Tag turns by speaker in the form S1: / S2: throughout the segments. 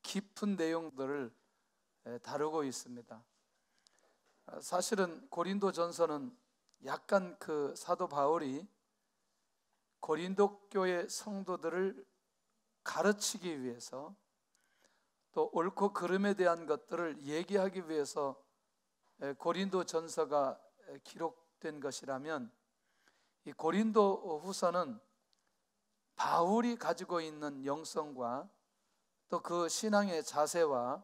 S1: 깊은 내용들을 다루고 있습니다. 사실은 고린도전서는 약간 그 사도 바울이 고린도 교회 성도들을 가르치기 위해서 또 옳고 그름에 대한 것들을 얘기하기 위해서 고린도전서가 기록된 것이라면, 이 고린도 후서는 바울이 가지고 있는 영성과 또 그 신앙의 자세와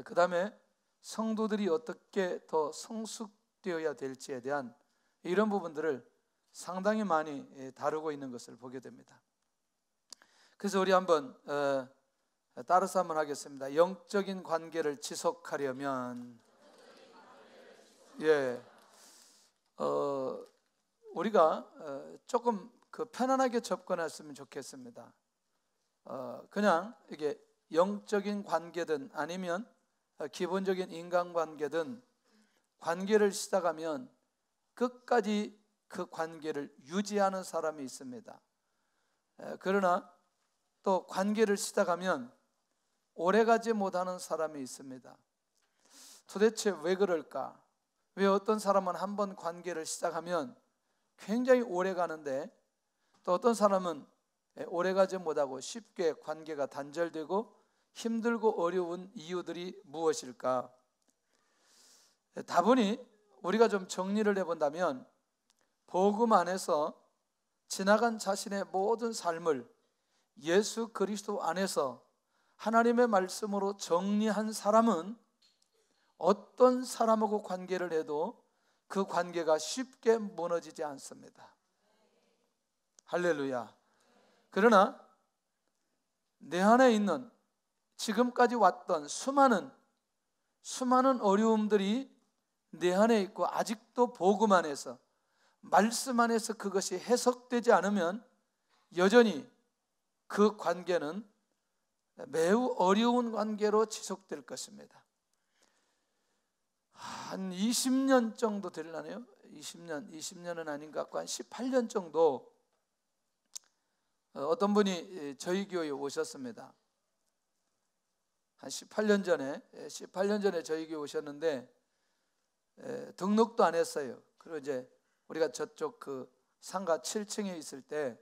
S1: 그 다음에 성도들이 어떻게 더 성숙되어야 될지에 대한 이런 부분들을 상당히 많이 다루고 있는 것을 보게 됩니다. 그래서 우리 한번 따라서 한번 하겠습니다. 영적인 관계를 지속하려면 우리가 조금 편안하게 접근했으면 좋겠습니다. 그냥 이게 영적인 관계든 아니면 기본적인 인간관계든 관계를 시작하면 끝까지 그 관계를 유지하는 사람이 있습니다. 그러나 또 관계를 시작하면 오래가지 못하는 사람이 있습니다. 도대체 왜 그럴까? 왜 어떤 사람은 한번 관계를 시작하면 굉장히 오래 가는데 또 어떤 사람은 오래가지 못하고 쉽게 관계가 단절되고 힘들고 어려운 이유들이 무엇일까? 다분히 우리가 좀 정리를 해본다면 복음 안에서 지나간 자신의 모든 삶을 예수 그리스도 안에서 하나님의 말씀으로 정리한 사람은 어떤 사람하고 관계를 해도 그 관계가 쉽게 무너지지 않습니다. 할렐루야. 그러나 내 안에 있는 지금까지 왔던 수많은 어려움들이 내 안에 있고 아직도 복음 안에서 말씀 안에서 그것이 해석되지 않으면 여전히 그 관계는 매우 어려운 관계로 지속될 것입니다. 한 20년 정도 되려나요? 20년은 아닌 것 같고 한 18년 정도 어떤 분이 저희 교회에 오셨습니다. 한 18년 전에 저희 교회 오셨는데 등록도 안 했어요. 그리고 이제 우리가 저쪽 그 상가 7층에 있을 때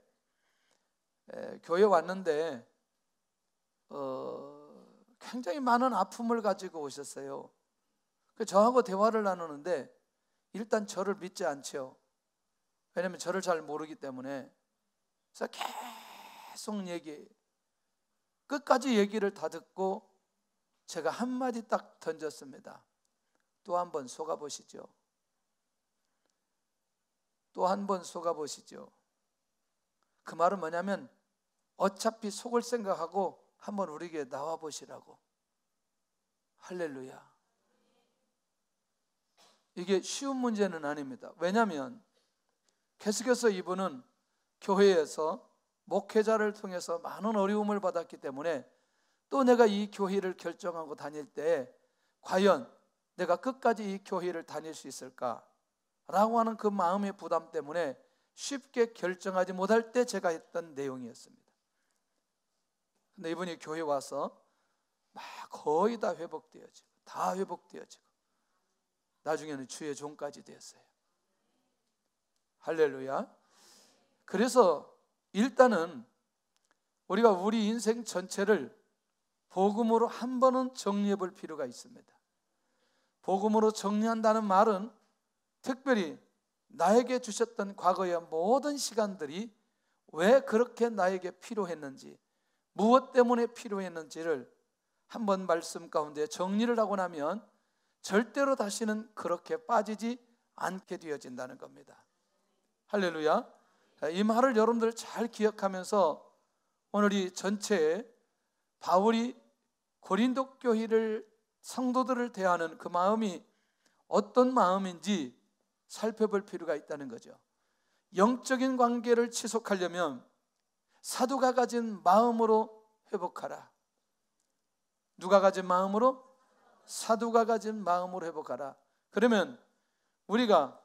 S1: 교회 왔는데 굉장히 많은 아픔을 가지고 오셨어요. 저하고 대화를 나누는데 일단 저를 믿지 않죠. 왜냐하면 저를 잘 모르기 때문에. 그래서 계속 끝까지 얘기를 다 듣고 제가 한마디 딱 던졌습니다. 또 한 번 속아보시죠. 또 한 번 속아보시죠. 그 말은 뭐냐면 어차피 속을 생각하고 한번 우리 교회 나와보시라고. 할렐루야. 이게 쉬운 문제는 아닙니다. 왜냐하면 계속해서 이분은 교회에서 목회자를 통해서 많은 어려움을 받았기 때문에 또 내가 이 교회를 결정하고 다닐 때 과연 내가 끝까지 이 교회를 다닐 수 있을까? 라고 하는 그 마음의 부담 때문에 쉽게 결정하지 못할 때 제가 했던 내용이었습니다. 근데 이분이 교회 와서 막 거의 다 회복되어지고 나중에는 주의 종까지 되었어요. 할렐루야. 그래서 일단은 우리가 우리 인생 전체를 복음으로 한 번은 정리해 볼 필요가 있습니다. 복음으로 정리한다는 말은 특별히 나에게 주셨던 과거의 모든 시간들이 왜 그렇게 나에게 필요했는지, 무엇 때문에 필요했는지를 한번 말씀 가운데 정리를 하고 나면 절대로 다시는 그렇게 빠지지 않게 되어진다는 겁니다. 할렐루야. 이 말을 여러분들 잘 기억하면서 오늘 이 전체에 바울이 고린도 교회를 성도들을 대하는 그 마음이 어떤 마음인지 살펴볼 필요가 있다는 거죠. 영적인 관계를 지속하려면 사도가 가진 마음으로 회복하라. 누가 가진 마음으로? 사도가 가진 마음으로 회복하라. 그러면 우리가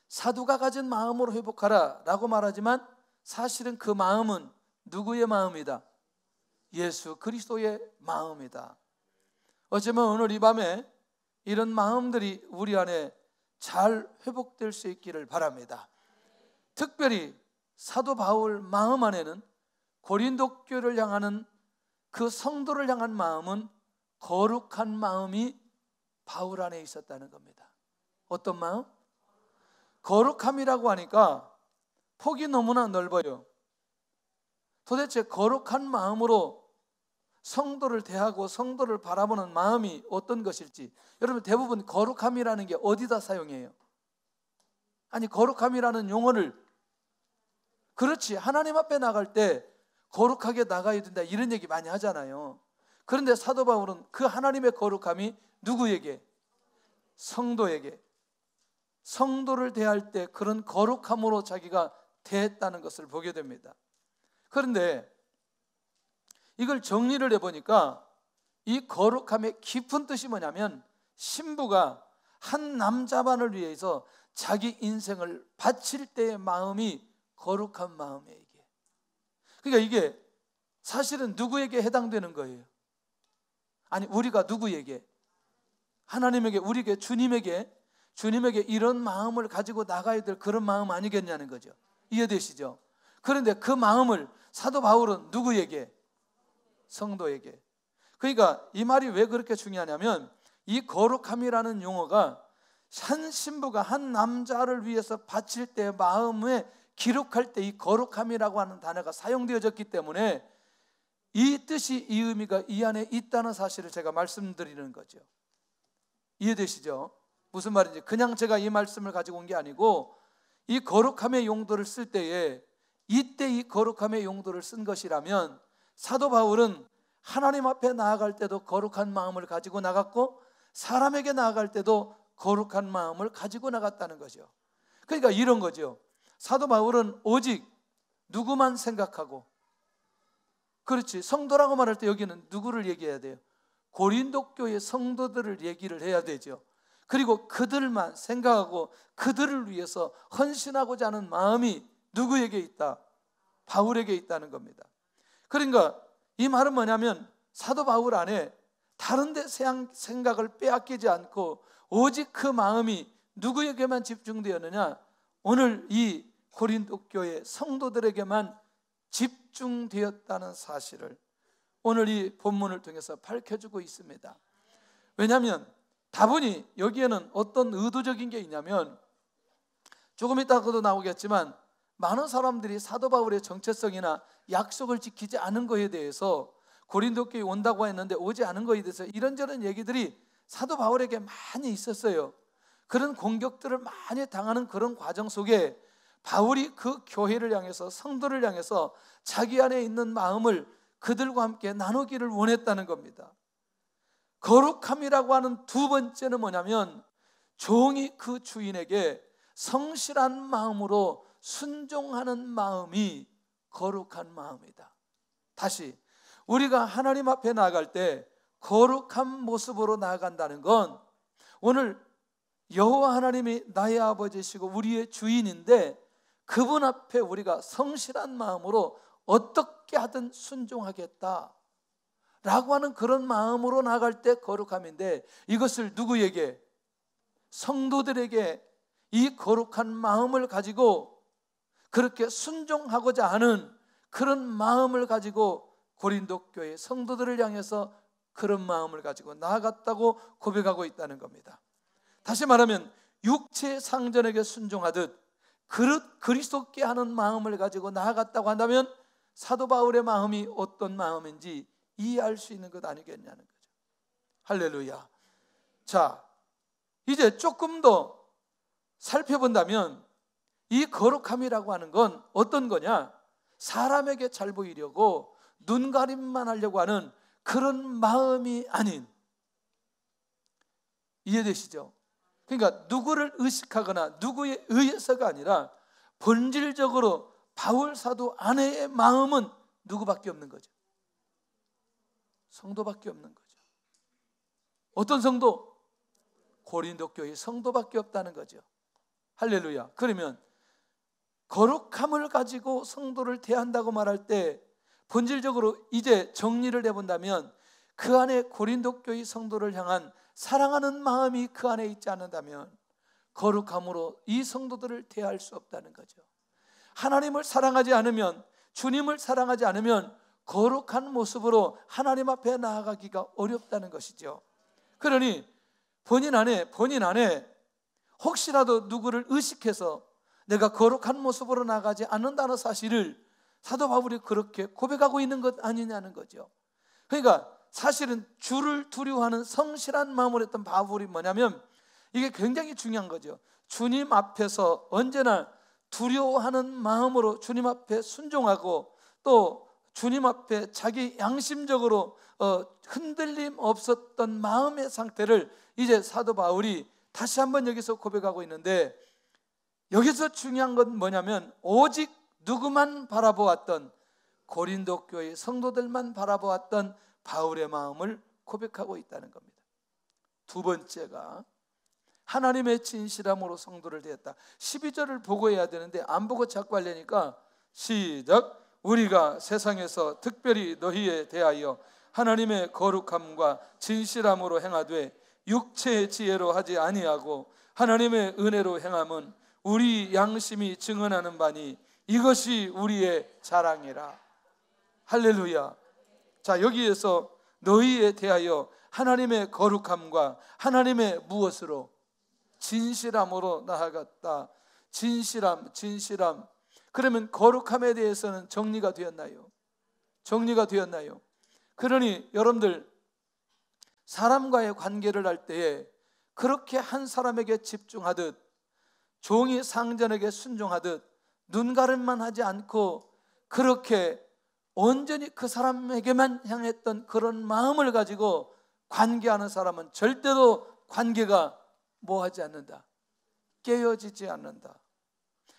S1: 사도가 가진 마음으로 회복하라 라고 말하지만 사실은 그 마음은 누구의 마음이다? 예수 그리스도의 마음이다. 어쩌면 오늘 이 밤에 이런 마음들이 우리 안에 잘 회복될 수 있기를 바랍니다. 특별히 사도 바울 마음 안에는 고린도 교회를 향하는 그 성도를 향한 마음은 거룩한 마음이 바울 안에 있었다는 겁니다. 어떤 마음? 거룩함이라고 하니까 폭이 너무나 넓어요. 도대체 거룩한 마음으로 성도를 대하고 성도를 바라보는 마음이 어떤 것일지, 여러분 대부분 거룩함이라는 게 어디다 사용해요? 아니, 거룩함이라는 용어를, 그렇지, 하나님 앞에 나갈 때 거룩하게 나가야 된다 이런 얘기 많이 하잖아요. 그런데 사도 바울은 그 하나님의 거룩함이 누구에게? 성도에게, 성도를 대할 때 그런 거룩함으로 자기가 대했다는 것을 보게 됩니다. 그런데 이걸 정리를 해보니까 이 거룩함의 깊은 뜻이 뭐냐면, 신부가 한 남자만을 위해서 자기 인생을 바칠 때의 마음이 거룩한 마음이에요. 그러니까 이게 사실은 누구에게 해당되는 거예요? 아니, 우리가 누구에게? 하나님에게, 우리에게, 주님에게 이런 마음을 가지고 나가야 될 그런 마음 아니겠냐는 거죠. 이해되시죠? 그런데 그 마음을 사도 바울은 누구에게? 성도에게. 그러니까 이 말이 왜 그렇게 중요하냐면, 이 거룩함이라는 용어가 한 신부가 한 남자를 위해서 바칠 때 마음에 기록할 때 이 거룩함이라고 하는 단어가 사용되어졌기 때문에 이 뜻이, 이 의미가 이 안에 있다는 사실을 제가 말씀드리는 거죠. 이해되시죠? 무슨 말인지, 그냥 제가 이 말씀을 가지고 온 게 아니고 이 거룩함의 용도를 쓸 때에 이때 이 거룩함의 용도를 쓴 것이라면, 사도 바울은 하나님 앞에 나아갈 때도 거룩한 마음을 가지고 나갔고 사람에게 나아갈 때도 거룩한 마음을 가지고 나갔다는 거죠. 그러니까 이런 거죠. 사도 바울은 오직 누구만 생각하고, 그렇지, 성도라고 말할 때 여기는 누구를 얘기해야 돼요? 고린도 교회 성도들을 얘기를 해야 되죠. 그리고 그들만 생각하고 그들을 위해서 헌신하고자 하는 마음이 누구에게 있다? 바울에게 있다는 겁니다. 그러니까 이 말은 뭐냐면, 사도 바울 안에 다른 데 생각을 빼앗기지 않고 오직 그 마음이 누구에게만 집중되었느냐? 오늘 이 고린도 교회 성도들에게만 집중되었다는 사실을 오늘 이 본문을 통해서 밝혀주고 있습니다. 왜냐하면 다분히 여기에는 어떤 의도적인 게 있냐면, 조금 이따가도 나오겠지만 많은 사람들이 사도 바울의 정체성이나 약속을 지키지 않은 것에 대해서, 고린도 교회에 온다고 했는데 오지 않은 것에 대해서 이런저런 얘기들이 사도 바울에게 많이 있었어요. 그런 공격들을 많이 당하는 그런 과정 속에 바울이 그 교회를 향해서, 성도를 향해서 자기 안에 있는 마음을 그들과 함께 나누기를 원했다는 겁니다. 거룩함이라고 하는 두 번째는 뭐냐면, 종이 그 주인에게 성실한 마음으로 순종하는 마음이 거룩한 마음이다. 다시, 우리가 하나님 앞에 나아갈 때 거룩한 모습으로 나아간다는 건, 오늘 여호와 하나님이 나의 아버지시고 우리의 주인인데 그분 앞에 우리가 성실한 마음으로 어떻게 하든 순종하겠다 라고 하는 그런 마음으로 나아갈 때 거룩함인데, 이것을 누구에게? 성도들에게 이 거룩한 마음을 가지고 그렇게 순종하고자 하는 그런 마음을 가지고 고린도 교회 성도들을 향해서 그런 마음을 가지고 나아갔다고 고백하고 있다는 겁니다. 다시 말하면 육체의 상전에게 순종하듯 그리스도께 하는 마음을 가지고 나아갔다고 한다면 사도 바울의 마음이 어떤 마음인지 이해할 수 있는 것 아니겠냐는 거죠. 할렐루야. 자, 이제 조금 더 살펴본다면 이 거룩함이라고 하는 건 어떤 거냐? 사람에게 잘 보이려고 눈가림만 하려고 하는 그런 마음이 아닌, 이해되시죠? 그러니까 누구를 의식하거나 누구에 의해서가 아니라 본질적으로 바울 사도 안에의 마음은 누구밖에 없는 거죠? 성도밖에 없는 거죠. 어떤 성도? 고린도 교회 성도밖에 없다는 거죠. 할렐루야. 그러면 거룩함을 가지고 성도를 대한다고 말할 때 본질적으로 이제 정리를 해본다면 그 안에 고린도 교회 성도를 향한 사랑하는 마음이 그 안에 있지 않는다면 거룩함으로 이 성도들을 대할 수 없다는 거죠. 하나님을 사랑하지 않으면, 주님을 사랑하지 않으면 거룩한 모습으로 하나님 앞에 나아가기가 어렵다는 것이죠. 그러니 본인 안에 혹시라도 누구를 의식해서 내가 거룩한 모습으로 나가지 않는다는 사실을 사도 바울이 그렇게 고백하고 있는 것 아니냐는 거죠. 그러니까 사실은 주를 두려워하는 성실한 마음으로 했던 바울이 뭐냐면, 이게 굉장히 중요한 거죠. 주님 앞에서 언제나 두려워하는 마음으로 주님 앞에 순종하고, 또 주님 앞에 자기 양심적으로 흔들림 없었던 마음의 상태를 이제 사도 바울이 다시 한번 여기서 고백하고 있는데, 여기서 중요한 건 뭐냐면 오직 누구만 바라보았던, 고린도 교회 성도들만 바라보았던 바울의 마음을 고백하고 있다는 겁니다. 두 번째가 하나님의 진실함으로 성도를 대했다. 12절을 보고 해야 되는데 안 보고 자꾸 하려니까 시작. 우리가 세상에서 특별히 너희에 대하여 하나님의 거룩함과 진실함으로 행하되 육체의 지혜로 하지 아니하고 하나님의 은혜로 행함은 우리 양심이 증언하는 바니 이것이 우리의 자랑이라. 할렐루야. 자, 여기에서 너희에 대하여 하나님의 거룩함과 하나님의 무엇으로? 진실함으로 나아갔다. 진실함. 그러면 거룩함에 대해서는 정리가 되었나요? 그러니 여러분들, 사람과의 관계를 할 때에 그렇게 한 사람에게 집중하듯, 종이 상전에게 순종하듯 눈가림만 하지 않고 그렇게 온전히 그 사람에게만 향했던 그런 마음을 가지고 관계하는 사람은 절대로 관계가 뭐하지 않는다? 깨어지지 않는다.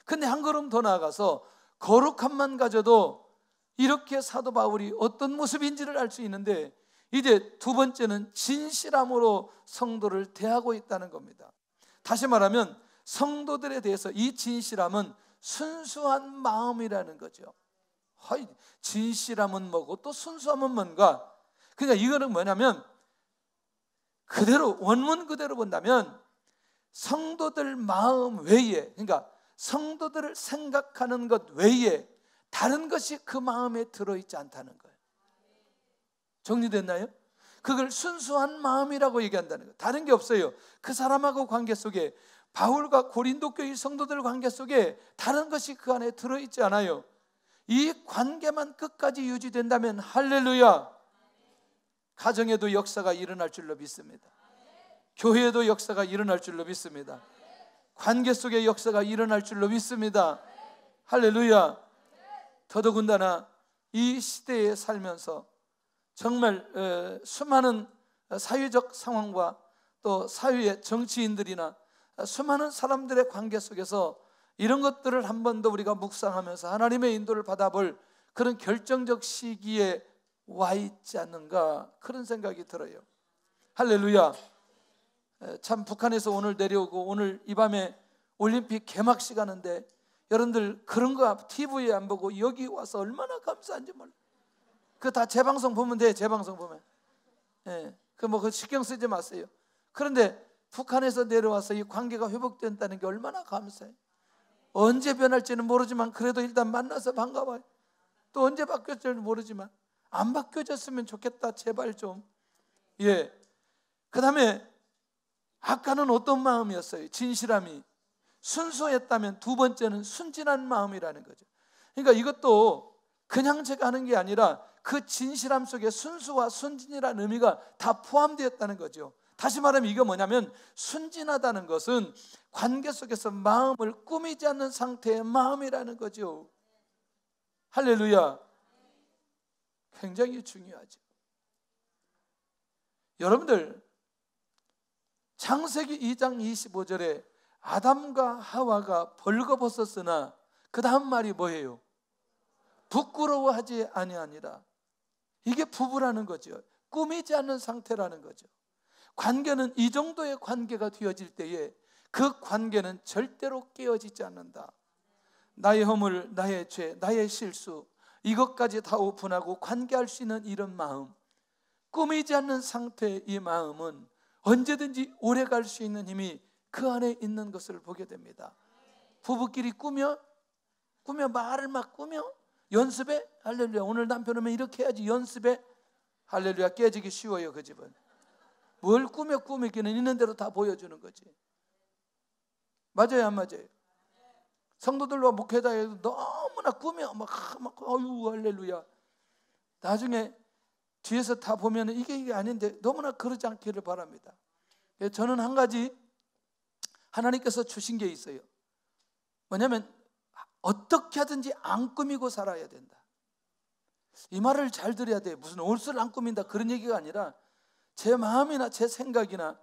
S1: 근데 한 걸음 더 나아가서 거룩함만 가져도 이렇게 사도 바울이 어떤 모습인지를 알 수 있는데, 이제 두 번째는 진실함으로 성도를 대하고 있다는 겁니다. 다시 말하면 성도들에 대해서 이 진실함은 순수한 마음이라는 거죠. 진실함은 뭐고 또 순수함은 뭔가? 그러니까 이거는 뭐냐면, 그대로 원문 그대로 본다면 성도들 마음 외에, 그러니까 성도들을 생각하는 것 외에 다른 것이 그 마음에 들어있지 않다는 거예요. 정리됐나요? 그걸 순수한 마음이라고 얘기한다는 거예요. 다른 게 없어요. 그 사람하고 관계 속에, 바울과 고린도 교회 성도들 관계 속에 다른 것이 그 안에 들어있지 않아요. 이 관계만 끝까지 유지된다면 할렐루야, 가정에도 역사가 일어날 줄로 믿습니다. 교회에도 역사가 일어날 줄로 믿습니다. 관계 속에 역사가 일어날 줄로 믿습니다. 할렐루야. 더더군다나 이 시대에 살면서 정말 수많은 사회적 상황과 또 사회의 정치인들이나 수많은 사람들의 관계 속에서 이런 것들을 한 번 더 우리가 묵상하면서 하나님의 인도를 받아볼 그런 결정적 시기에 와 있지 않는가, 그런 생각이 들어요. 할렐루야. 참 북한에서 오늘 내려오고 오늘 이 밤에 올림픽 개막식 하는데, 여러분들 그런 거 TV에 안 보고 여기 와서 얼마나 감사한지 몰라. 그 다 재방송 보면 돼. 재방송 보면. 그 신경 쓰지 마세요. 그런데 북한에서 내려와서 이 관계가 회복된다는 게 얼마나 감사해. 언제 변할지는 모르지만 그래도 일단 만나서 반가워요. 또 언제 바뀌어질지 모르지만 안 바뀌어졌으면 좋겠다. 제발 좀. 그 다음에 아까는 어떤 마음이었어요? 진실함이. 순수했다면 두 번째는 순진한 마음이라는 거죠. 그러니까 이것도 그냥 제가 하는 게 아니라 그 진실함 속에 순수와 순진이라는 의미가 다 포함되었다는 거죠. 다시 말하면 이게 뭐냐면, 순진하다는 것은 관계 속에서 마음을 꾸미지 않는 상태의 마음이라는 거죠. 할렐루야. 굉장히 중요하죠. 여러분들, 창세기 2장 25절에 아담과 하와가 벌거벗었으나 그 다음 말이 뭐예요? 부끄러워하지 아니하니라. 이게 부부라는 거죠. 꾸미지 않는 상태라는 거죠. 관계는 이 정도의 관계가 되어질 때에 그 관계는 절대로 깨어지지 않는다. 나의 허물, 나의 죄, 나의 실수, 이것까지 다 오픈하고 관계할 수 있는 이런 마음, 꾸미지 않는 상태의 이 마음은 언제든지 오래 갈 수 있는 힘이 그 안에 있는 것을 보게 됩니다. 부부끼리 꾸며 말을 막 꾸며 연습해. 할렐루야. 오늘 남편 오면 이렇게 해야지. 연습해. 할렐루야. 깨지기 쉬워요. 그 집은. 뭘 꾸미기는 있는 대로 다 보여주는 거지. 맞아요, 안 맞아요? 성도들과 목회자에도 너무나 꾸며 막 어유 할렐루야. 나중에 뒤에서 다 보면 이게 아닌데 너무나 그러지 않기를 바랍니다. 저는 한 가지 하나님께서 주신 게 있어요. 뭐냐면 어떻게 하든지 안 꾸미고 살아야 된다. 이 말을 잘 들어야 돼요. 무슨 옷을 안 꾸민다 그런 얘기가 아니라 제 마음이나 제 생각이나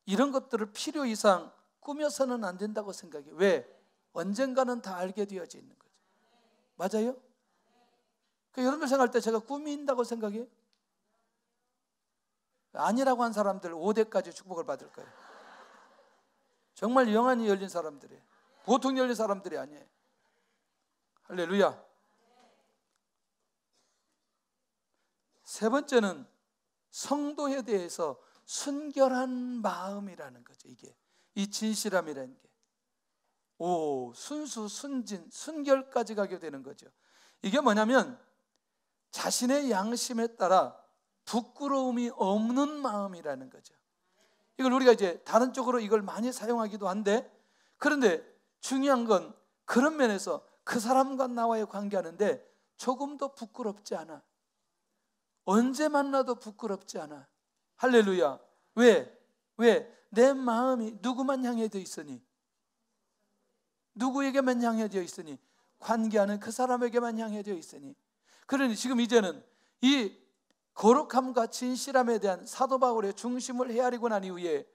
S1: 이런 것들을 필요 이상 꾸며서는 안 된다고 생각해요. 왜? 언젠가는 다 알게 되어져 있는 거죠. 맞아요? 여러분들 생각할 때 제가 꾸민다고 생각해요? 아니라고 한 사람들 5대까지 축복을 받을 거예요. 정말 영안이 열린 사람들이에요. 보통 열린 사람들이 아니에요. 할렐루야. 세 번째는 성도에 대해서 순결한 마음이라는 거죠. 이게 이 진실함이라는 게 순수, 순진, 순결까지 가게 되는 거죠. 이게 뭐냐면 자신의 양심에 따라 부끄러움이 없는 마음이라는 거죠. 이걸 우리가 이제 다른 쪽으로 이걸 많이 사용하기도 한데, 그런데 중요한 건 그런 면에서 그 사람과 나와의 관계하는데 조금도 부끄럽지 않아. 언제 만나도 부끄럽지 않아. 할렐루야. 왜? 내 마음이 누구만 향해져 있으니? 누구에게만 향해져 있으니? 관계하는 그 사람에게만 향해져 있으니. 그러니 지금 이제는 이 거룩함과 진실함에 대한 사도 바울의 중심을 헤아리고 난 이후에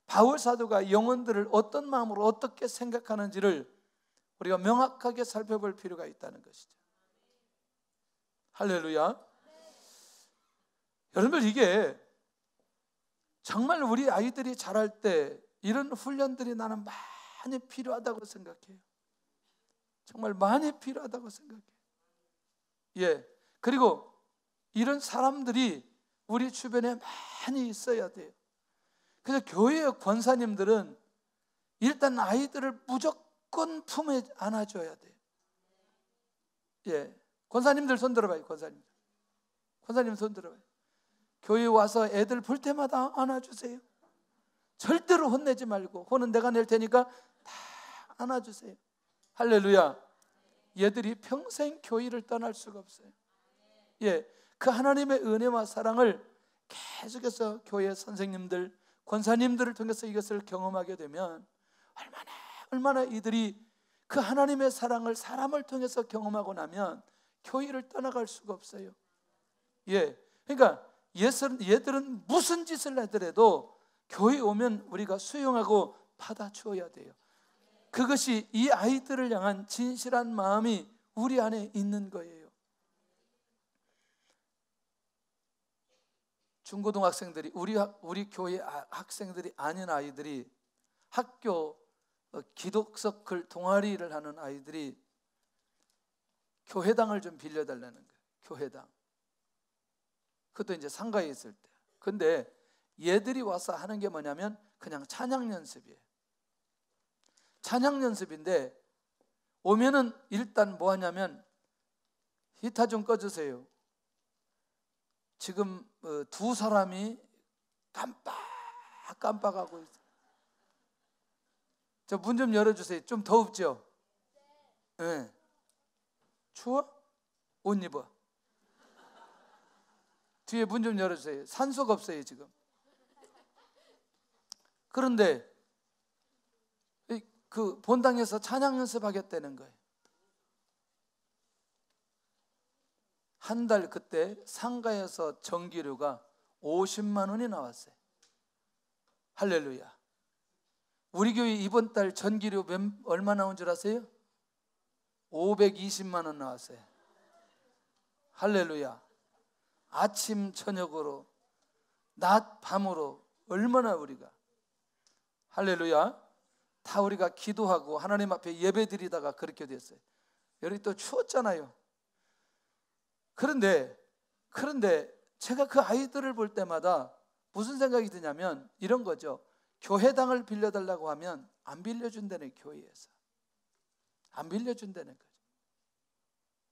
S1: 바울 사도가 영혼들을 어떤 마음으로 어떻게 생각하는지를 우리가 명확하게 살펴볼 필요가 있다는 것이죠. 할렐루야. 여러분들, 이게 정말 우리 아이들이 자랄 때 이런 훈련들이 나는 많이 필요하다고 생각해요. 정말 많이 필요하다고 생각해요. 그리고 이런 사람들이 우리 주변에 많이 있어야 돼요. 그래서 교회의 권사님들은 일단 아이들을 무조건 품에 안아줘야 돼요. 권사님들 손 들어봐요. 권사님 손 들어봐요. 교회 와서 애들 볼 때마다 안아주세요. 절대로 혼내지 말고, 혼은 내가 낼 테니까 다 안아주세요. 할렐루야. 얘들이 평생 교회를 떠날 수가 없어요. 그 하나님의 은혜와 사랑을 계속해서 교회 선생님들, 권사님들을 통해서 이것을 경험하게 되면 얼마나 이들이 그 하나님의 사랑을 사람을 통해서 경험하고 나면 교회를 떠나갈 수가 없어요. 그러니까 얘들은 무슨 짓을 하더라도 교회 오면 우리가 수용하고 받아주어야 돼요. 그것이 이 아이들을 향한 진실한 마음이 우리 안에 있는 거예요. 중고등학생들이, 우리 교회 학생들이 아닌 아이들이, 학교 기독서클 동아리를 하는 아이들이 교회당을 좀 빌려달라는 거예요. 교회당. 그것도 이제 상가에 있을 때. 근데 얘들이 와서 하는 게 뭐냐면 그냥 찬양 연습이에요. 찬양 연습인데 오면은 일단 뭐 하냐면, 히터 좀 꺼주세요. 지금 두 사람이 깜빡하고 있어요. 저 문 좀 열어주세요. 좀 더웁죠? 네. 추워? 옷 입어. 뒤에 문 좀 열어주세요. 산소가 없어요 지금. 그런데 그 본당에서 찬양 연습하겠다는 거예요. 한 달 그때 상가에서 전기료가 50만 원이 나왔어요. 할렐루야. 우리 교회 이번 달 전기료 얼마 나온 줄 아세요? 520만 원 나왔어요. 할렐루야. 아침 저녁으로 낮 밤으로 얼마나 우리가, 할렐루야, 다 우리가 기도하고 하나님 앞에 예배드리다가 그렇게 됐어요. 여기 또 추웠잖아요. 그런데 제가 그 아이들을 볼 때마다 무슨 생각이 드냐면 이런 거죠. 교회당을 빌려달라고 하면 안 빌려준다는, 교회에서 안 빌려준다는 거죠.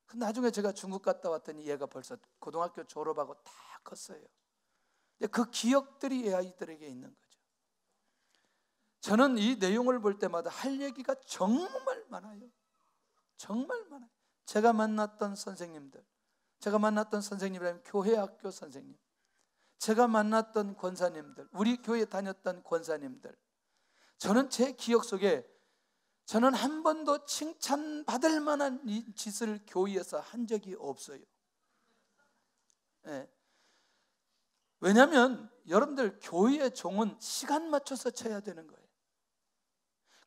S1: 그 나중에 제가 중국 갔다 왔더니 얘가 벌써 고등학교 졸업하고 다 컸어요. 근데 그 기억들이 이 아이들에게 있는 거죠. 저는 이 내용을 볼 때마다 할 얘기가 정말 많아요. 정말 많아요. 제가 만났던 선생님이라면 교회 학교 선생님, 제가 만났던 권사님들, 우리 교회 다녔던 권사님들, 저는 제 기억 속에 저는 한 번도 칭찬받을 만한 이 짓을 교회에서 한 적이 없어요. 네. 왜냐하면 여러분들, 교회의 종은 시간 맞춰서 쳐야 되는 거예요.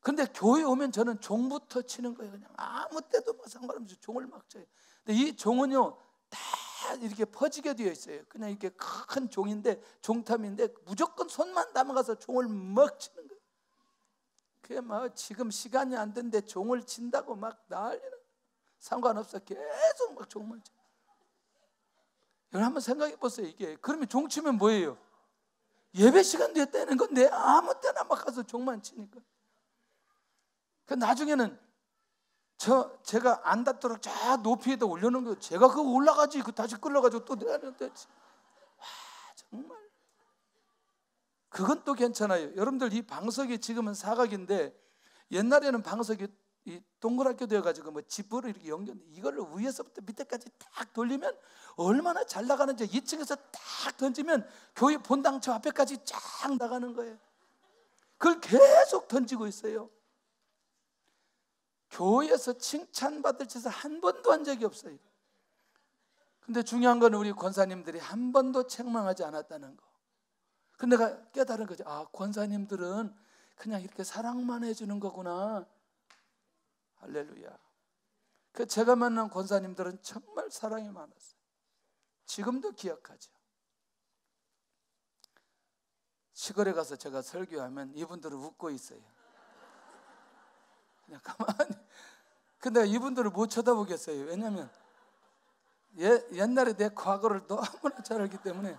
S1: 근데 교회 오면 저는 종부터 치는 거예요. 그냥 아무 때도 상관없이 종을 막 쳐요. 근데 이 종은요, 다 이렇게 퍼지게 되어 있어요. 그냥 이렇게 큰 종인데, 종탐인데 무조건 손만 담아가서 종을 막 치는 거예요. 그게 막 지금 시간이 안 된데 종을 친다고 막 난리는, 상관없어. 계속 막 종만 쳐. 여러분 한번 생각해 보세요. 이게 그러면 종 치면 뭐예요? 예배 시간 됐다는 건데 아무 때나 막 가서 종만 치니까. 그 나중에는 제가 안 닿도록 저 높이에다 올려놓은 거, 제가 그거 올라가지, 그 다시 끌려가지고 또 내려놓지. 와, 정말 그건 또 괜찮아요. 여러분들, 이 방석이 지금은 사각인데 옛날에는 방석이 이 동그랗게 되어가지고 뭐 집으로 이렇게 연결, 이걸 위에서부터 밑에까지 딱 돌리면 얼마나 잘 나가는지, 2층에서 딱 던지면 교회 본당 저 앞에까지 쫙 나가는 거예요. 그걸 계속 던지고 있어요. 교회에서 칭찬받을 짓을 한 번도 한 적이 없어요. 근데 중요한 건 우리 권사님들이 한 번도 책망하지 않았다는 거. 근데 내가 깨달은 거죠. 아, 권사님들은 그냥 이렇게 사랑만 해주는 거구나. 할렐루야. 그 제가 만난 권사님들은 정말 사랑이 많았어요. 지금도 기억하죠. 시골에 가서 제가 설교하면 이분들은 웃고 있어요. 그냥 가만히. 근데 이분들을 못 쳐다보겠어요. 왜냐하면 옛날에 내 과거를 너무나 잘 알기 때문에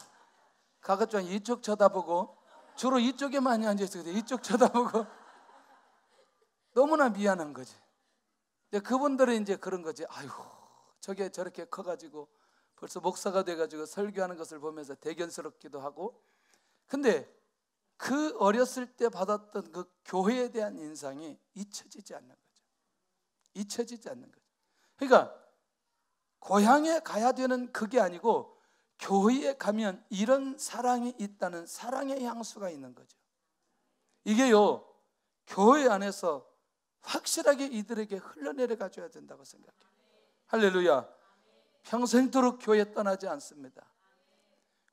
S1: 가급적 이쪽 쳐다보고, 주로 이쪽에 많이 앉아있어요. 이쪽 쳐다보고 너무나 미안한 거지. 그분들은 이제 그런 거지. 아이고, 저게 저렇게 커가지고 벌써 목사가 돼가지고 설교하는 것을 보면서 대견스럽기도 하고. 근데 그 어렸을 때 받았던 그 교회에 대한 인상이 잊혀지지 않는 거죠. 잊혀지지 않는 거죠. 그러니까 고향에 가야 되는 그게 아니고 교회에 가면 이런 사랑이 있다는 사랑의 향수가 있는 거죠. 이게요, 교회 안에서 확실하게 이들에게 흘러내려가 줘야 된다고 생각해요. 할렐루야. 평생도록 교회 떠나지 않습니다.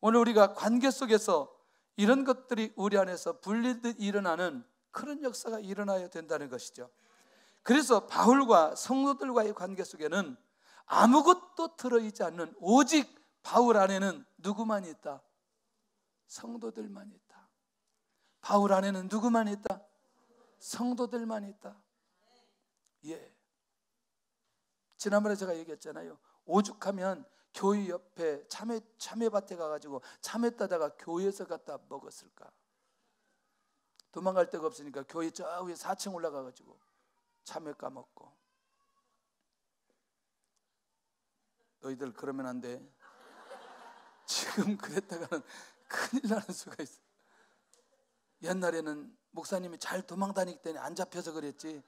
S1: 오늘 우리가 관계 속에서 이런 것들이 우리 안에서 분리듯 일어나는 그런 역사가 일어나야 된다는 것이죠. 그래서 바울과 성도들과의 관계 속에는 아무것도 들어있지 않는, 오직 바울 안에는 누구만 있다? 성도들만 있다. 바울 안에는 누구만 있다? 성도들만 있다. 예. 지난번에 제가 얘기했잖아요. 오죽하면 교회 옆에 참외밭에 가가지고 참외 따다가 교회에서 갖다 먹었을까. 도망갈 데가 없으니까 교회 저 위에 4층 올라가가지고 참외 까먹고. 너희들 그러면 안 돼. 지금 그랬다가는 큰일 나는 수가 있어. 옛날에는 목사님이 잘 도망 다니기 때문에 안 잡혀서 그랬지,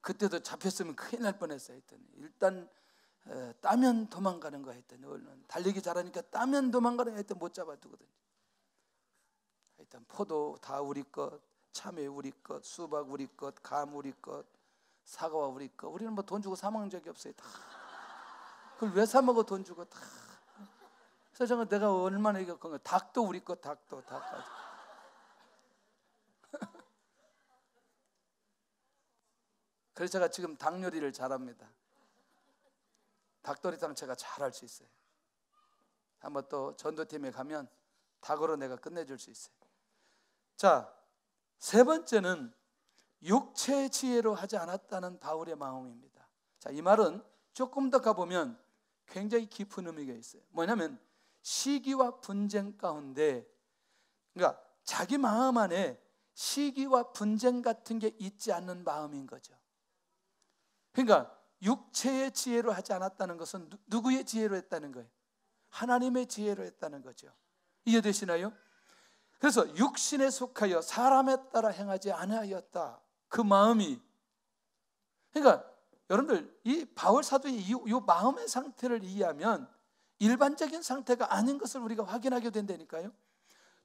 S1: 그때도 잡혔으면 큰일 날 뻔했어요. 했더니 일단 따면 도망가는 거 했더니, 얼른 달리기 잘하니까 따면 도망가는 거 했더니 못 잡아두거든요. 일단 포도 다 우리 것, 참외 우리 것, 수박 우리 것, 감 우리 것, 사과와 우리 것. 우리는 뭐 돈 주고 사 먹은 적이 없어요. 다 그걸 왜 사 먹어, 돈 주고. 다. 그래서 내가 얼마나 이겼건 거. 닭도 우리 것, 닭도 닭까지. 그래서 제가 지금 닭 요리를 잘합니다. 닭도리탕 제가 잘할 수 있어요. 한번 또 전도팀에 가면 닭으로 내가 끝내줄 수 있어요. 자, 세 번째는 육체의 지혜로 하지 않았다는 바울의 마음입니다. 자, 이 말은 조금 더 가보면 굉장히 깊은 의미가 있어요. 뭐냐면 시기와 분쟁 가운데, 그러니까 자기 마음 안에 시기와 분쟁 같은 게 있지 않는 마음인 거죠. 그러니까 육체의 지혜로 하지 않았다는 것은 누구의 지혜로 했다는 거예요? 하나님의 지혜로 했다는 거죠. 이해되시나요? 그래서 육신에 속하여 사람에 따라 행하지 아니하였다. 그 마음이, 그러니까 여러분들 이 바울 사도의 이 마음의 상태를 이해하면 일반적인 상태가 아닌 것을 우리가 확인하게 된다니까요.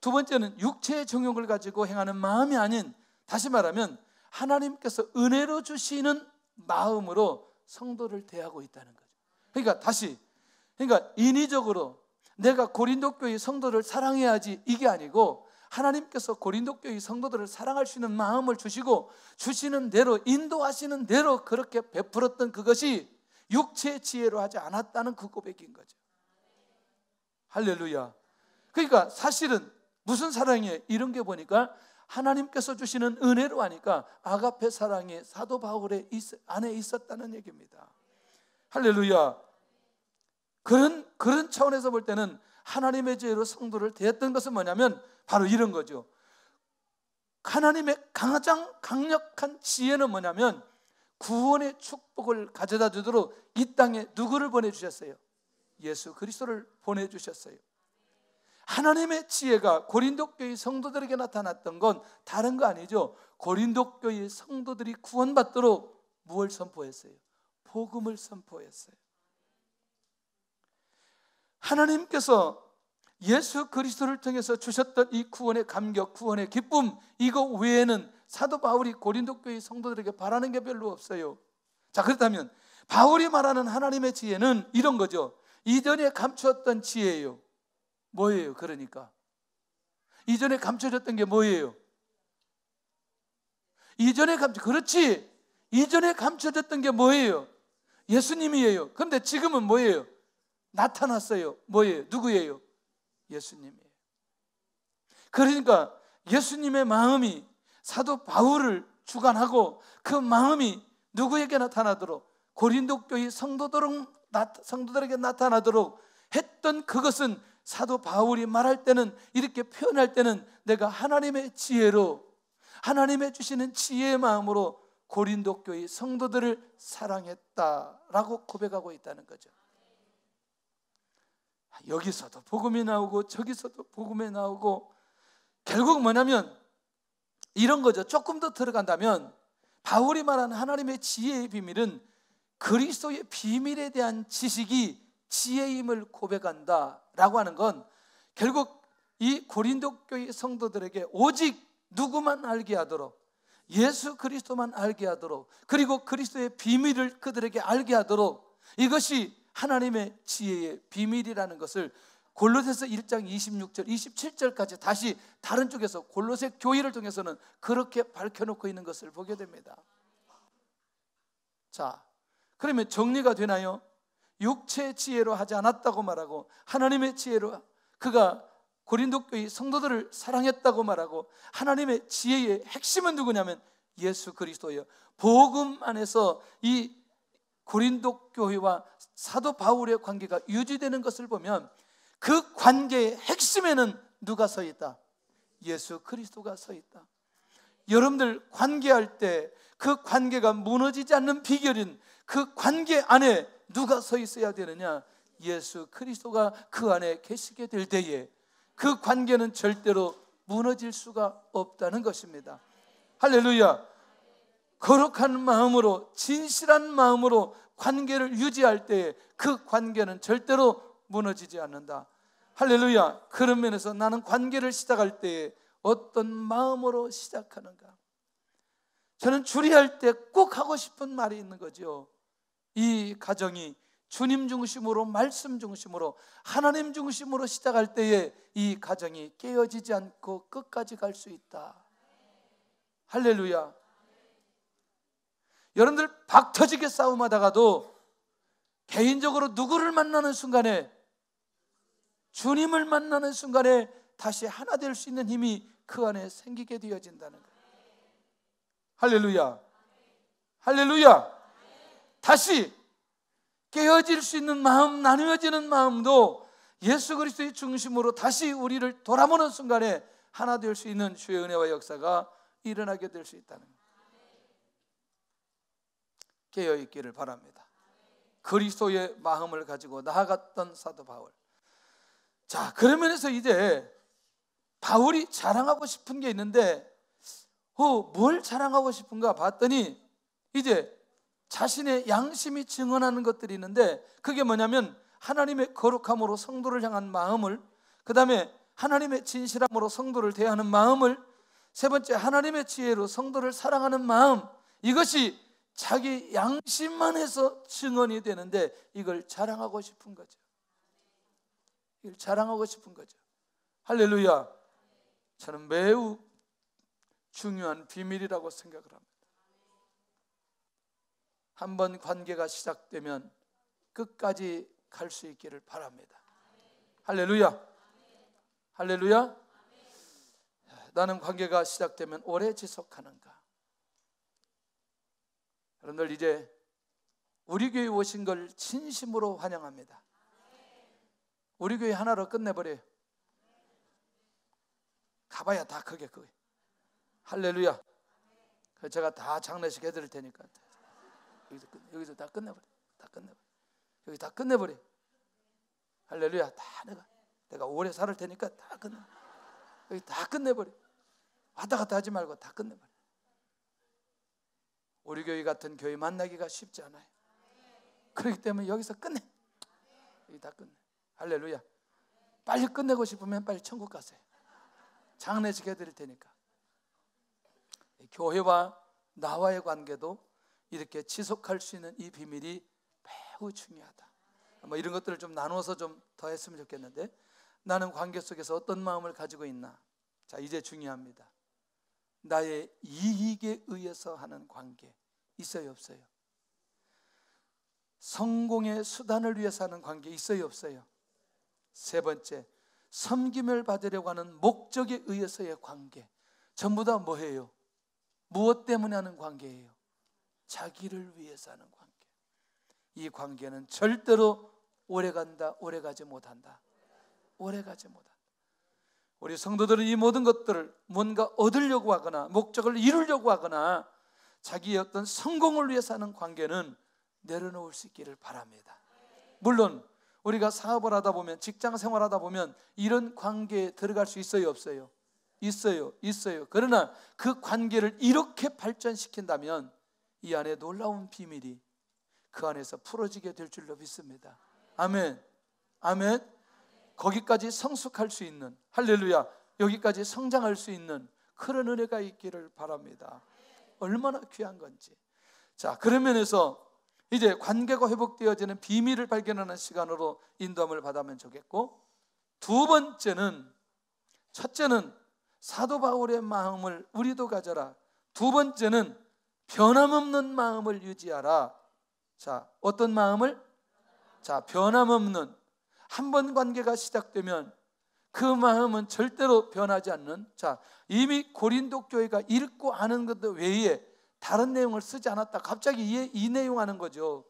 S1: 두 번째는 육체의 정욕을 가지고 행하는 마음이 아닌, 다시 말하면 하나님께서 은혜로 주시는 마음으로 성도를 대하고 있다는 거죠. 그러니까 인위적으로 내가 고린도 교회 성도를 사랑해야지 이게 아니고, 하나님께서 고린도 교회 성도들을 사랑할 수 있는 마음을 주시고 주시는 대로, 인도하시는 대로 그렇게 베풀었던 그것이 육체의 지혜로 하지 않았다는 그 고백인 거죠. 할렐루야. 그러니까 사실은 무슨 사랑이에요? 이런 게 보니까 하나님께서 주시는 은혜로 하니까 아가페 사랑이 사도 바울의 안에 있었다는 얘기입니다. 할렐루야. 그런 차원에서 볼 때는 하나님의 지혜로 성도를 대했던 것은 뭐냐면 바로 이런 거죠. 하나님의 가장 강력한 지혜는 뭐냐면 구원의 축복을 가져다 주도록 이 땅에 누구를 보내주셨어요? 예수 그리스도를 보내주셨어요. 하나님의 지혜가 고린도 교회 성도들에게 나타났던 건 다른 거 아니죠. 고린도 교회 성도들이 구원받도록 무엇을 선포했어요? 복음을 선포했어요. 하나님께서 예수 그리스도를 통해서 주셨던 이 구원의 감격, 구원의 기쁨, 이거 외에는 사도 바울이 고린도 교회 성도들에게 바라는 게 별로 없어요. 자, 그렇다면 바울이 말하는 하나님의 지혜는 이런 거죠. 이전에 감추었던 지혜예요. 뭐예요? 그러니까 이전에 감춰졌던 게 뭐예요? 그렇지. 이전에 감춰졌던 게 뭐예요? 예수님이에요. 그런데 지금은 뭐예요? 나타났어요. 뭐예요? 누구예요? 예수님이에요. 그러니까 예수님의 마음이 사도 바울을 주관하고 그 마음이 누구에게 나타나도록, 고린도 교회 성도들에게 나타나도록 했던 그것은, 사도 바울이 말할 때는, 이렇게 표현할 때는 내가 하나님의 지혜로, 하나님의 주시는 지혜의 마음으로 고린도 교회 성도들을 사랑했다라고 고백하고 있다는 거죠. 여기서도 복음이 나오고 저기서도 복음이 나오고, 결국 뭐냐면 이런 거죠. 조금 더 들어간다면 바울이 말하는 하나님의 지혜의 비밀은 그리스도의 비밀에 대한 지식이 지혜임을 고백한다라고 하는 건, 결국 이 고린도 교회 성도들에게 오직 누구만 알게 하도록, 예수 그리스도만 알게 하도록, 그리고 그리스도의 비밀을 그들에게 알게 하도록, 이것이 하나님의 지혜의 비밀이라는 것을 골로새서 1장 26절, 27절까지 다시 다른 쪽에서 골로새 교회를 통해서는 그렇게 밝혀놓고 있는 것을 보게 됩니다. 자, 그러면 정리가 되나요? 육체의 지혜로 하지 않았다고 말하고, 하나님의 지혜로 그가 고린도 교회 성도들을 사랑했다고 말하고, 하나님의 지혜의 핵심은 누구냐면 예수 그리스도예요. 복음 안에서 이 고린도 교회와 사도 바울의 관계가 유지되는 것을 보면 그 관계의 핵심에는 누가 서 있다? 예수 그리스도가 서 있다. 여러분들 관계할 때 그 관계가 무너지지 않는 비결인 그 관계 안에 누가 서 있어야 되느냐? 예수 그리스도가 그 안에 계시게 될 때에 그 관계는 절대로 무너질 수가 없다는 것입니다. 할렐루야. 거룩한 마음으로, 진실한 마음으로 관계를 유지할 때에 그 관계는 절대로 무너지지 않는다. 할렐루야. 그런 면에서 나는 관계를 시작할 때에 어떤 마음으로 시작하는가? 저는 주리할 때 꼭 하고 싶은 말이 있는 거죠. 이 가정이 주님 중심으로, 말씀 중심으로, 하나님 중심으로 시작할 때에 이 가정이 깨어지지 않고 끝까지 갈 수 있다. 할렐루야. 여러분들 박 터지게 싸움하다가도 개인적으로 누구를 만나는 순간에, 주님을 만나는 순간에 다시 하나 될 수 있는 힘이 그 안에 생기게 되어진다는 거예요. 할렐루야. 할렐루야. 다시 깨어질 수 있는 마음, 나누어지는 마음도 예수 그리스도의 중심으로 다시 우리를 돌아보는 순간에 하나 될 수 있는 주의 은혜와 역사가 일어나게 될 수 있다는 것. 깨어있기를 바랍니다. 그리스도의 마음을 가지고 나아갔던 사도 바울. 자, 그러면서 이제 바울이 자랑하고 싶은 게 있는데 뭘 자랑하고 싶은가 봤더니 이제 자신의 양심이 증언하는 것들이 있는데, 그게 뭐냐면 하나님의 거룩함으로 성도를 향한 마음을, 그 다음에 하나님의 진실함으로 성도를 대하는 마음을, 세 번째 하나님의 지혜로 성도를 사랑하는 마음, 이것이 자기 양심만 해서 증언이 되는데 이걸 자랑하고 싶은 거죠. 이걸 자랑하고 싶은 거죠. 할렐루야. 저는 매우 중요한 비밀이라고 생각을 합니다. 한번 관계가 시작되면 끝까지 갈 수 있기를 바랍니다. 할렐루야. 할렐루야. 나는 관계가 시작되면 오래 지속하는가? 여러분들, 이제 우리 교회 오신 걸 진심으로 환영합니다. 우리 교회 하나로 끝내버려요. 가봐야 다 그게. 할렐루야. 제가 다 장례식 해드릴 테니까 여기서 다 끝내버려. 여기 다 끝내버려. 할렐루야. 다 내가 오래 살을 테니까 다 끝내. 여기 다 끝내버려. 왔다 갔다 하지 말고 다 끝내버려. 우리 교회 같은 교회 만나기가 쉽지 않아요. 그렇기 때문에 여기서 끝내. 여기 다 끝내. 할렐루야. 빨리 끝내고 싶으면 빨리 천국 가세요. 장례식 해드릴 테니까. 교회와 나와의 관계도 이렇게 지속할 수 있는 이 비밀이 매우 중요하다. 이런 것들을 좀 나누어서 좀 더 했으면 좋겠는데, 나는 관계 속에서 어떤 마음을 가지고 있나? 자, 이제 중요합니다. 나의 이익에 의해서 하는 관계 있어요, 없어요? 성공의 수단을 위해서 하는 관계 있어요, 없어요? 세 번째, 섬김을 받으려고 하는 목적에 의해서의 관계, 전부 다 뭐예요? 무엇 때문에 하는 관계예요? 자기를 위해서 하는 관계. 이 관계는 절대로 오래간다, 오래가지 못한다. 오래가지 못한다. 우리 성도들은 이 모든 것들을 뭔가 얻으려고 하거나 목적을 이루려고 하거나 자기의 어떤 성공을 위해서 하는 관계는 내려놓을 수 있기를 바랍니다. 물론 우리가 사업을 하다 보면, 직장 생활하다 보면 이런 관계에 들어갈 수 있어요, 없어요? 있어요. 그러나 그 관계를 이렇게 발전시킨다면 이 안에 놀라운 비밀이 그 안에서 풀어지게 될 줄로 믿습니다. 아멘. 거기까지 성숙할 수 있는, 할렐루야, 여기까지 성장할 수 있는 그런 은혜가 있기를 바랍니다. 얼마나 귀한 건지. 자, 그런 면에서 이제 관계가 회복되어지는 비밀을 발견하는 시간으로 인도함을 받으면 좋겠고, 두 번째는, 첫째는 사도 바울의 마음을 우리도 가져라. 두 번째는 변함없는 마음을 유지하라. 자, 어떤 마음을? 자, 변함없는. 한 번 관계가 시작되면 그 마음은 절대로 변하지 않는. 자, 이미 고린도 교회가 읽고 아는 것 외에 다른 내용을 쓰지 않았다. 갑자기 이 내용 하는 거죠.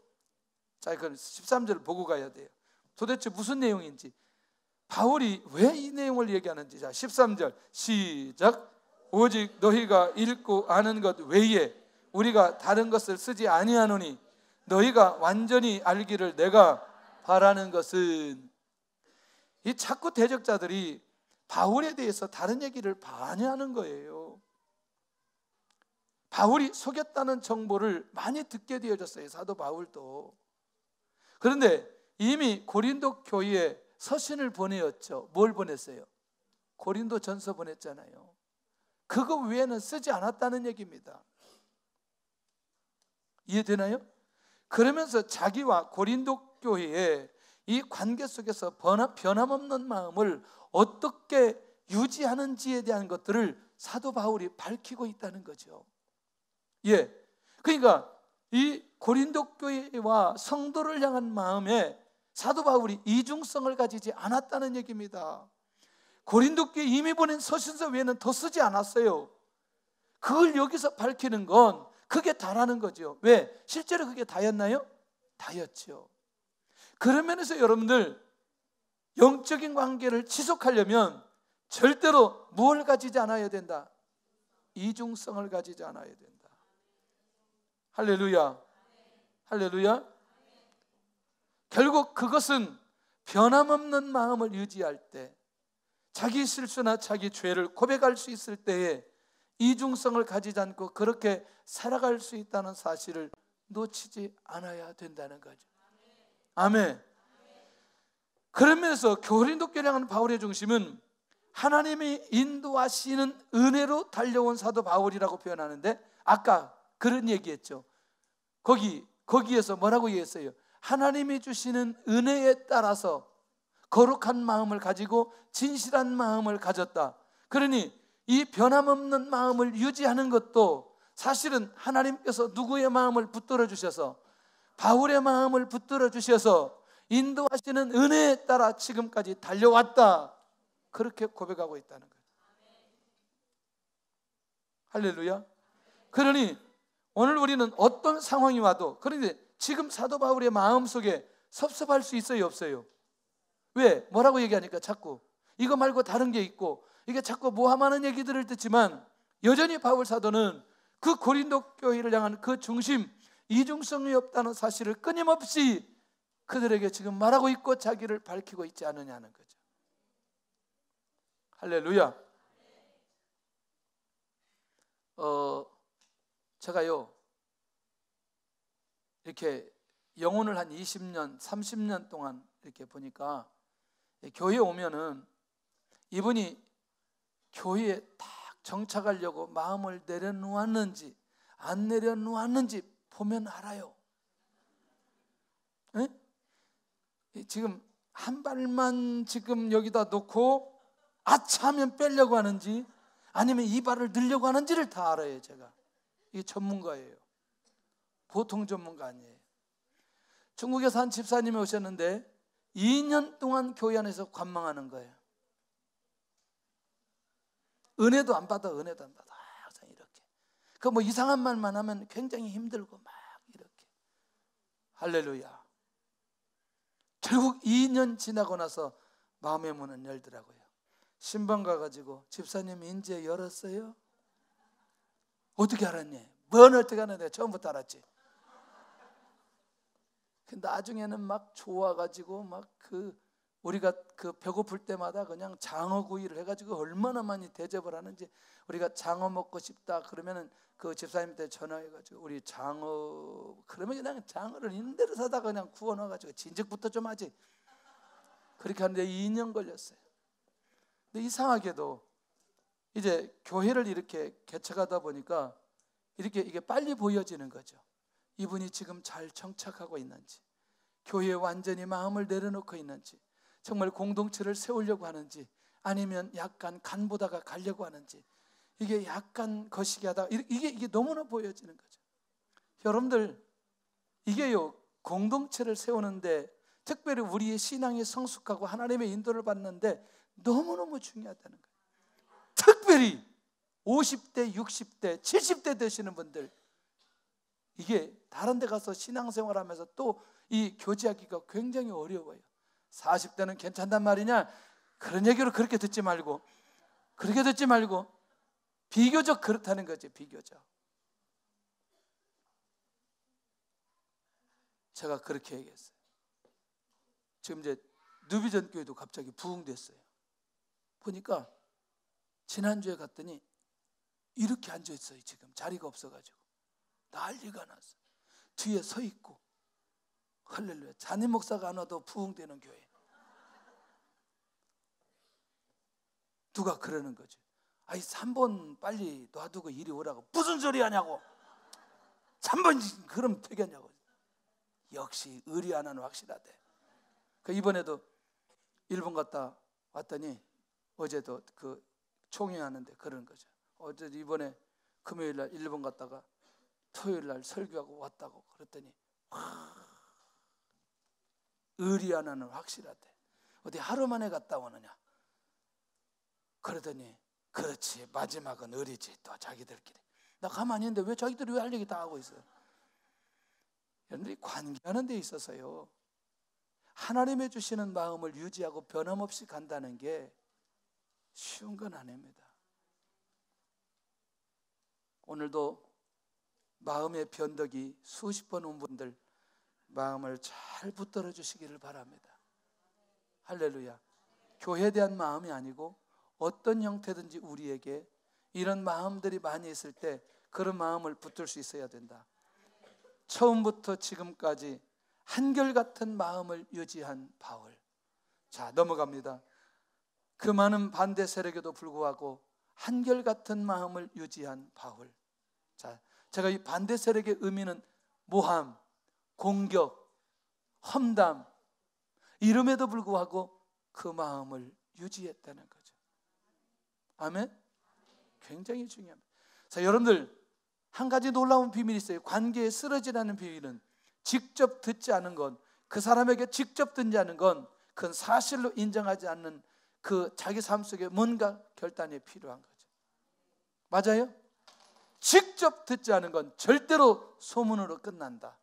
S1: 자, 그럼 13절 보고 가야 돼요. 도대체 무슨 내용인지, 바울이 왜 이 내용을 얘기하는지. 자, 13절 시작. 오직 너희가 읽고 아는 것 외에 우리가 다른 것을 쓰지 아니하노니 너희가 완전히 알기를 내가 바라는 것은. 이 자꾸 대적자들이 바울에 대해서 다른 얘기를 많이 하는 거예요. 바울이 속였다는 정보를 많이 듣게 되어졌어요, 사도 바울도. 그런데 이미 고린도 교회에 서신을 보내었죠. 뭘 보냈어요? 고린도 전서 보냈잖아요. 그거 외에는 쓰지 않았다는 얘기입니다. 이해되나요? 그러면서 자기와 고린도 교회의 이 관계 속에서 변함없는 마음을 어떻게 유지하는지에 대한 것들을 사도 바울이 밝히고 있다는 거죠. 예, 그러니까 이 고린도 교회와 성도를 향한 마음에 사도 바울이 이중성을 가지지 않았다는 얘기입니다. 고린도 교회 이미 보낸 서신서 외에는 더 쓰지 않았어요. 그걸 여기서 밝히는 건 그게 다라는 거죠. 왜? 실제로 그게 다였나요? 다였죠. 그런 면에서 여러분들 영적인 관계를 지속하려면 절대로 무엇을 가지지 않아야 된다? 이중성을 가지지 않아야 된다. 할렐루야. 할렐루야. 결국 그것은 변함없는 마음을 유지할 때, 자기 실수나 자기 죄를 고백할 수 있을 때에 이중성을 가지지 않고 그렇게 살아갈 수 있다는 사실을 놓치지 않아야 된다는 거죠. 아멘. 그러면서 고린도 교회를 향한 바울의 중심은 하나님이 인도하시는 은혜로 달려온 사도 바울이라고 표현하는데, 아까 그런 얘기했죠. 거기에서 뭐라고 얘기했어요? 하나님이 주시는 은혜에 따라서 거룩한 마음을 가지고 진실한 마음을 가졌다. 그러니 이 변함없는 마음을 유지하는 것도 사실은 하나님께서 누구의 마음을 붙들어 주셔서, 바울의 마음을 붙들어 주셔서 인도하시는 은혜에 따라 지금까지 달려왔다, 그렇게 고백하고 있다는 거예요. 할렐루야. 그러니 오늘 우리는 어떤 상황이 와도, 그런데 지금 사도 바울의 마음속에 섭섭할 수 있어요, 없어요? 왜? 뭐라고 얘기하니까 자꾸 이거 말고 다른 게 있고, 이게 자꾸 모함하는 얘기들을 듣지만 여전히 바울 사도는 그 고린도 교회를 향한 그 중심, 이중성이 없다는 사실을 끊임없이 그들에게 지금 말하고 있고 자기를 밝히고 있지 않느냐는 거죠. 할렐루야. 제가요 이렇게 영혼을 한 20년, 30년 동안 이렇게 보니까 교회에 오면은 이분이 교회에 딱 정착하려고 마음을 내려놓았는지 안 내려놓았는지 보면 알아요. 에? 지금 한 발만 지금 여기다 놓고 아차 하면 빼려고 하는지 아니면 이 발을 넣으려고 하는지를 다 알아요. 제가 이게 전문가예요. 보통 전문가 아니에요. 중국에서 한 집사님이 오셨는데 2년 동안 교회 안에서 관망하는 거예요. 은혜도 안 받아, 은혜도 안 받아. 항상 이렇게. 그 뭐 이상한 말만 하면 굉장히 힘들고 막 이렇게. 할렐루야. 결국 2년 지나고 나서 마음의 문은 열더라고요. 신방 가가지고 집사님 이제 열었어요? 어떻게 알았니? 뭔 어떻게 하는데 내가 처음부터 알았지. 나중에는 막 좋아가지고 막 우리가 배고플 때마다 그냥 장어구이를 해가지고 얼마나 많이 대접을 하는지, 우리가 장어 먹고 싶다 그러면은 그 집사님한테 전화해가지고 우리 장어, 그러면 그냥 장어를 있는 대로 사다 그냥 구워놔가지고 진즉부터 좀 하지. 그렇게 하는데 2년 걸렸어요. 근데 이상하게도 이제 교회를 이렇게 개척하다 보니까 이게 빨리 보여지는 거죠. 이분이 지금 잘 정착하고 있는지, 교회에 완전히 마음을 내려놓고 있는지, 정말 공동체를 세우려고 하는지, 아니면 약간 간보다가 가려고 하는지, 이게 약간 거시기하다, 이게 너무나 보여지는 거죠. 여러분들, 이게요 공동체를 세우는데, 특별히 우리의 신앙이 성숙하고 하나님의 인도를 받는데 너무너무 중요하다는 거예요. 특별히 50대, 60대, 70대 되시는 분들, 이게 다른 데 가서 신앙생활 하면서 또 이 교제하기가 굉장히 어려워요. 40대는 괜찮단 말이냐, 그런 얘기로 그렇게 듣지 말고, 그렇게 듣지 말고 비교적 그렇다는 거죠. 비교적. 제가 그렇게 얘기했어요. 지금 이제 누비전 교회도 갑자기 부흥됐어요. 보니까 지난주에 갔더니 이렇게 앉아있어요. 지금 자리가 없어가지고 난리가 났어요. 뒤에 서 있고. 할렐루야. 잔임 목사가 안 와도 부흥되는 교회. 누가 그러는 거죠. 아이 3번 빨리 놔두고 이리 오라고. 무슨 소리 하냐고. 3번 그럼 되겠냐고. 역시 의리 하나는 확실하대. 이번에도 일본 갔다 왔더니 어제도 총회하는데 그러는 거죠. 어제 이번에 금요일 날 일본 갔다가 토요일 날 설교하고 왔다고. 그랬더니 의리 하나는 확실하대. 어디 하루 만에 갔다 오느냐. 그러더니 그렇지, 마지막은 의리지. 또 자기들끼리. 나 가만히 있는데 왜 자기들이 왜 할 얘기 다 하고 있어요? 여러분들이 관계하는 데 있어서요, 하나님의 주시는 마음을 유지하고 변함없이 간다는 게 쉬운 건 아닙니다. 오늘도 마음의 변덕이 수십 번 온 분들 마음을 잘 붙들어 주시기를 바랍니다. 할렐루야. 교회에 대한 마음이 아니고 어떤 형태든지 우리에게 이런 마음들이 많이 있을 때 그런 마음을 붙들 수 있어야 된다. 처음부터 지금까지 한결같은 마음을 유지한 바울. 자, 넘어갑니다. 그 많은 반대 세력에도 불구하고 한결같은 마음을 유지한 바울. 자, 제가 이 반대 세력의 의미는 모함, 공격, 험담, 이름에도 불구하고 그 마음을 유지했다는 거죠. 아멘? 굉장히 중요합니다. 자, 여러분들 한 가지 놀라운 비밀이 있어요. 관계에 쓰러지라는 비밀은 직접 듣지 않은 건, 그 사람에게 직접 듣지 않은 건 그건 사실로 인정하지 않는 그 자기 삶 속에 뭔가 결단이 필요한 거죠. 맞아요? 직접 듣지 않은 건 절대로 소문으로 끝난다,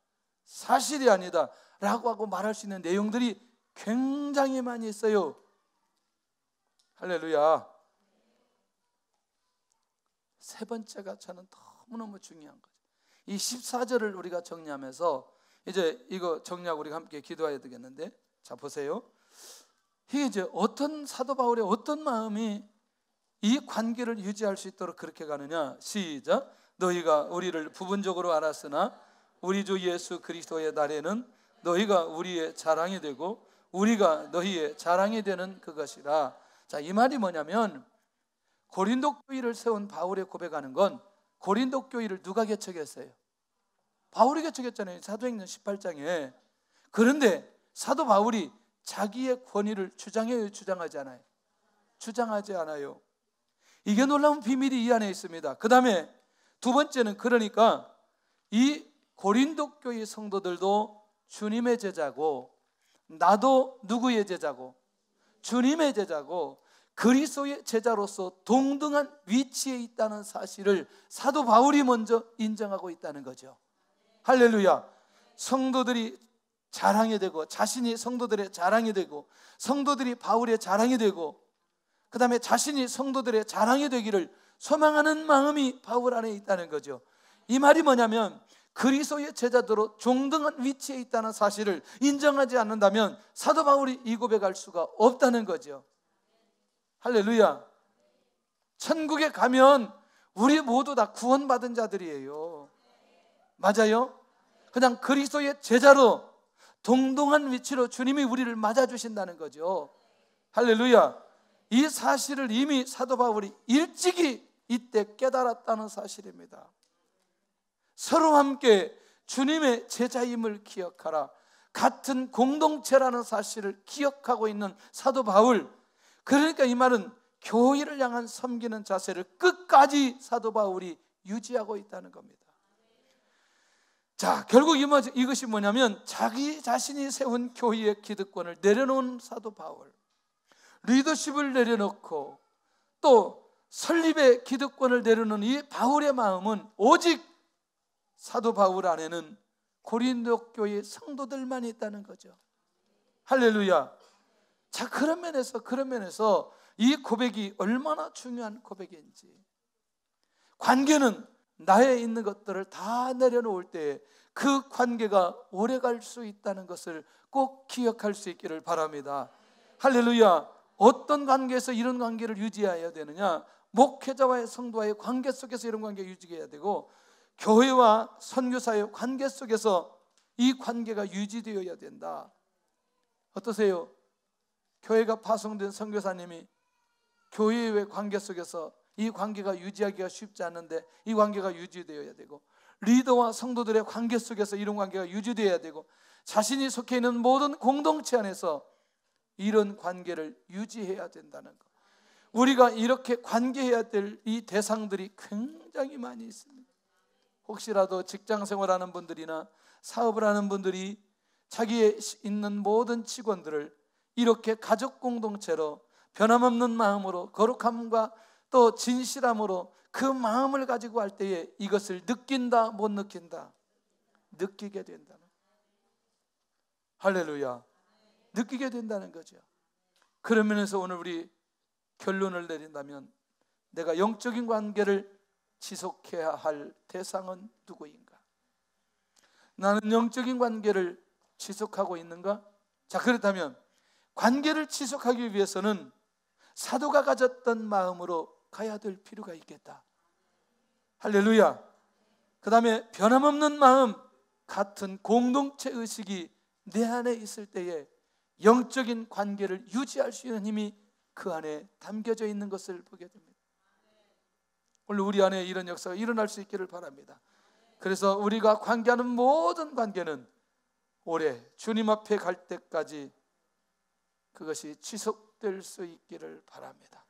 S1: 사실이 아니다 라고 하고 말할 수 있는 내용들이 굉장히 많이 있어요. 할렐루야. 세 번째가 저는 너무너무 중요한 거죠. 이 14절을 우리가 정리하면서 이제 이거 정리하고 우리가 함께 기도해야 되겠는데, 자 보세요. 이게 이제 어떤 사도 바울의 어떤 마음이 이 관계를 유지할 수 있도록 그렇게 가느냐. 시작. 너희가 우리를 부분적으로 알았으나 우리 주 예수 그리스도의 날에는 너희가 우리의 자랑이 되고 우리가 너희의 자랑이 되는 그것이라. 자, 이 말이 뭐냐면 고린도 교회를 세운 바울의 고백하는 건 고린도 교회를 누가 개척했어요? 바울이 개척했잖아요. 사도행전 18장에. 그런데 사도 바울이 자기의 권위를 주장해요, 주장하지 않아요? 주장하지 않아요. 이게 놀라운 비밀이 이 안에 있습니다. 그 다음에 두 번째는, 그러니까 이 고린도 교회 성도들도 주님의 제자고, 나도 누구의 제자고? 주님의 제자고, 그리스도의 제자로서 동등한 위치에 있다는 사실을 사도 바울이 먼저 인정하고 있다는 거죠. 할렐루야. 성도들이 자랑이 되고, 자신이 성도들의 자랑이 되고, 성도들이 바울의 자랑이 되고, 그 다음에 자신이 성도들의 자랑이 되기를 소망하는 마음이 바울 안에 있다는 거죠. 이 말이 뭐냐면 그리스도의 제자들로 동등한 위치에 있다는 사실을 인정하지 않는다면 사도 바울이 이 고백할 수가 없다는 거죠. 할렐루야. 천국에 가면 우리 모두 다 구원받은 자들이에요. 맞아요? 그냥 그리스도의 제자로 동등한 위치로 주님이 우리를 맞아주신다는 거죠. 할렐루야. 이 사실을 이미 사도 바울이 일찍이 이때 깨달았다는 사실입니다. 서로 함께 주님의 제자임을 기억하라, 같은 공동체라는 사실을 기억하고 있는 사도 바울. 그러니까 이 말은 교회를 향한 섬기는 자세를 끝까지 사도 바울이 유지하고 있다는 겁니다. 자, 결국 이것이 뭐냐면 자기 자신이 세운 교회의 기득권을 내려놓은 사도 바울, 리더십을 내려놓고 또 설립의 기득권을 내려놓은 이 바울의 마음은 오직 사도 바울 안에는 고린도 교회 성도들만 있다는 거죠. 할렐루야. 자, 그런 면에서 이 고백이 얼마나 중요한 고백인지, 관계는 나에 있는 것들을 다 내려놓을 때 그 관계가 오래 갈 수 있다는 것을 꼭 기억할 수 있기를 바랍니다. 할렐루야. 어떤 관계에서 이런 관계를 유지해야 되느냐? 목회자와의 성도와의 관계 속에서 이런 관계를 유지해야 되고, 교회와 선교사의 관계 속에서 이 관계가 유지되어야 된다. 어떠세요? 교회가 파송된 선교사님이 교회의 관계 속에서 이 관계가 유지하기가 쉽지 않은데 이 관계가 유지되어야 되고, 리더와 성도들의 관계 속에서 이런 관계가 유지되어야 되고, 자신이 속해 있는 모든 공동체 안에서 이런 관계를 유지해야 된다는 것. 우리가 이렇게 관계해야 될 이 대상들이 굉장히 많이 있습니다. 혹시라도 직장 생활하는 분들이나 사업을 하는 분들이 자기의 있는 모든 직원들을 이렇게 가족 공동체로 변함없는 마음으로 거룩함과 또 진실함으로 그 마음을 가지고 할 때에 이것을 느낀다, 못 느낀다? 느끼게 된다는. 할렐루야. 느끼게 된다는 거죠. 그런 면에서 오늘 우리 결론을 내린다면 내가 영적인 관계를 지속해야 할 대상은 누구인가? 나는 영적인 관계를 지속하고 있는가? 자, 그렇다면 관계를 지속하기 위해서는 사도가 가졌던 마음으로 가야 될 필요가 있겠다. 할렐루야. 그 다음에 변함없는 마음, 같은 공동체 의식이 내 안에 있을 때에 영적인 관계를 유지할 수 있는 힘이 그 안에 담겨져 있는 것을 보게 됩니다. 오늘 우리 안에 이런 역사가 일어날 수 있기를 바랍니다. 그래서 우리가 관계하는 모든 관계는 오래 주님 앞에 갈 때까지 그것이 지속될 수 있기를 바랍니다.